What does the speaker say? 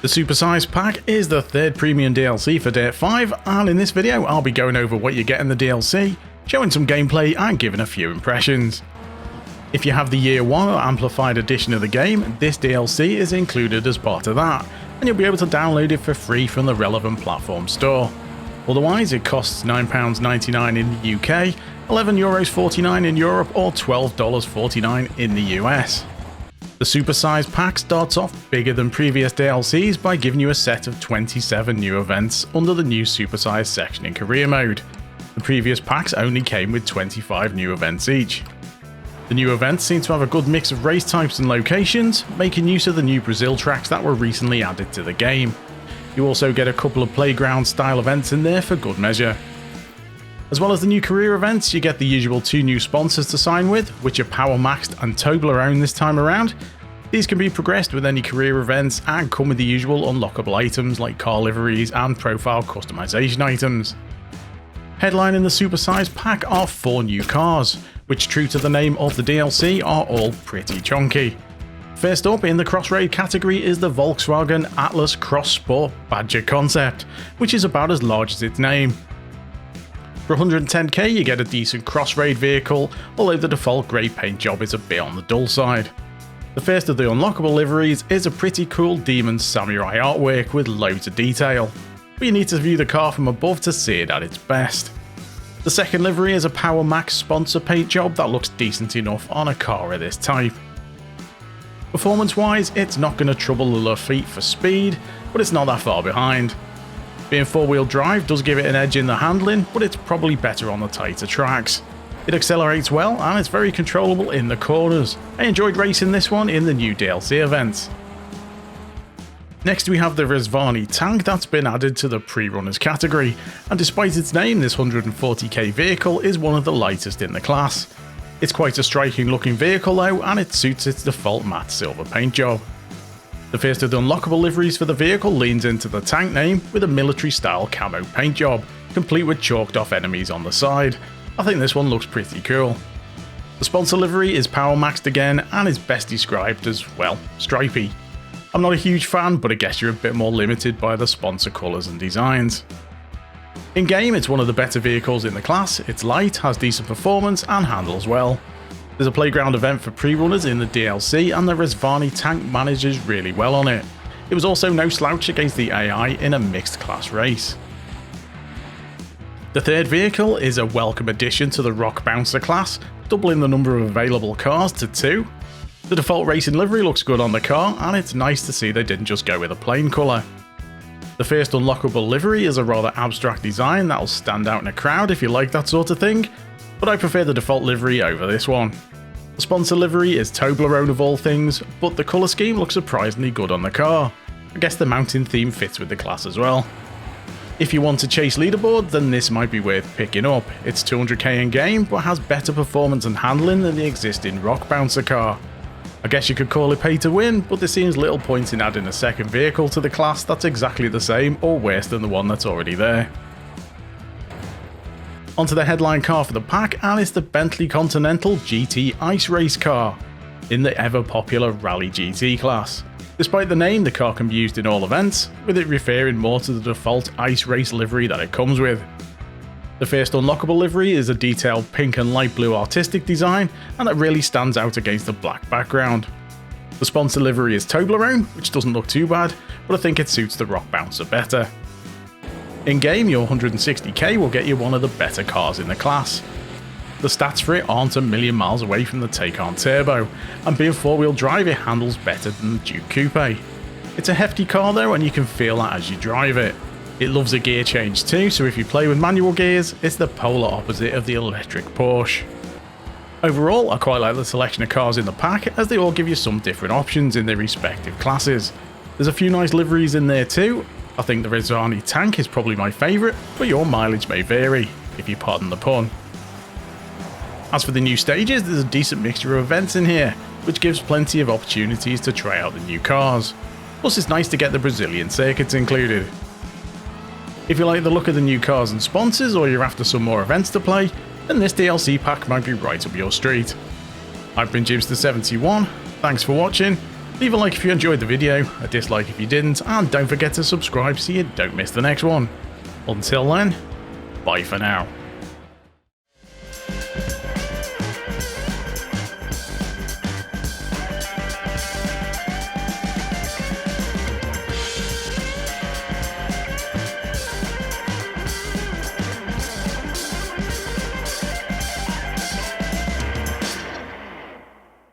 The Supersize Pack is the third premium DLC for Dirt 5, and in this video I'll be going over what you get in the DLC, showing some gameplay and giving a few impressions. If you have the Year 1 or Amplified edition of the game, this DLC is included as part of that, and you'll be able to download it for free from the relevant platform store. Otherwise it costs £9.99 in the UK, €11.49 in Europe or $12.49 in the US. The Supersize Pack starts off bigger than previous DLCs by giving you a set of 27 new events under the new Supersize section in Career Mode. The previous packs only came with 25 new events each. The new events seem to have a good mix of race types and locations, making use of the new Brazil tracks that were recently added to the game. You also get a couple of playground style events in there for good measure. As well as the new career events, you get the usual 2 new sponsors to sign with, which are Power Maxed and Toblerone this time around. These can be progressed with any career events and come with the usual unlockable items like car liveries and profile customization items. Headlining the Supersize Pack are 4 new cars, which true to the name of the DLC are all pretty chunky. First up in the Crossraid category is the Volkswagen Atlas Cross Sport Badger concept, which is about as large as its name. For 110k you get a decent Crossraid vehicle, although the default grey paint job is a bit on the dull side. The first of the unlockable liveries is a pretty cool Demon Samurai artwork with loads of detail, but you need to view the car from above to see it at its best. The second livery is a Power Max sponsor paint job that looks decent enough on a car of this type. Performance wise, it's not going to trouble the Lafitte for speed, but it's not that far behind. Being 4-wheel drive does give it an edge in the handling, but it's probably better on the tighter tracks. It accelerates well and it's very controllable in the corners. I enjoyed racing this one in the new DLC events. Next we have the Rezvani tank that's been added to the pre-runners category, and despite its name, this 140k vehicle is one of the lightest in the class. It's quite a striking looking vehicle though, and it suits its default matte silver paint job. The first of the unlockable liveries for the vehicle leans into the tank name with a military style camo paint job, complete with chalked off enemies on the side. I think this one looks pretty cool. The sponsor livery is Power Maxed again and is best described as, well, stripy. I'm not a huge fan, but I guess you're a bit more limited by the sponsor colours and designs. In game it's one of the better vehicles in the class, it's light, has decent performance and handles well. There's a playground event for pre-runners in the DLC and the Rezvani tank manages really well on it. It was also no slouch against the AI in a mixed class race. The third vehicle is a welcome addition to the Rock Bouncer class, doubling the number of available cars to 2. The default racing livery looks good on the car, and it's nice to see they didn't just go with a plain colour. The first unlockable livery is a rather abstract design that'll stand out in a crowd if you like that sort of thing, but I prefer the default livery over this one. The sponsor livery is Toblerone of all things, but the colour scheme looks surprisingly good on the car. I guess the mountain theme fits with the class as well. If you want to chase leaderboard, then this might be worth picking up. It's 200k in game, but has better performance and handling than the existing Rock Bouncer car. I guess you could call it pay to win, but there seems little point in adding a second vehicle to the class that's exactly the same or worse than the one that's already there. Onto the headline car for the pack, and it's the Bentley Continental GT Ice Race car, in the ever popular Rally GT class. Despite the name, the car can be used in all events, with it referring more to the default Ice Race livery that it comes with. The first unlockable livery is a detailed pink and light blue artistic design, and that really stands out against the black background. The sponsor livery is Toblerone, which doesn't look too bad, but I think it suits the Rock Bouncer better. In game, your 160k will get you one of the better cars in the class. The stats for it aren't a million miles away from the Taycan Turbo, and being 4-wheel drive it handles better than the Duke Coupe. It's a hefty car though, and you can feel that as you drive it. It loves a gear change too, so if you play with manual gears, it's the polar opposite of the electric Porsche. Overall, I quite like the selection of cars in the pack, as they all give you some different options in their respective classes. There's a few nice liveries in there too. I think the Rezvani tank is probably my favourite, but your mileage may vary, if you pardon the pun. As for the new stages, there's a decent mixture of events in here, which gives plenty of opportunities to try out the new cars. Plus it's nice to get the Brazilian circuits included. If you like the look of the new cars and sponsors, or you're after some more events to play, then this DLC pack might be right up your street. I've been Jimster71, thanks for watching, Leave a like if you enjoyed the video, a dislike if you didn't, and don't forget to subscribe so you don't miss the next one. Until then, bye for now.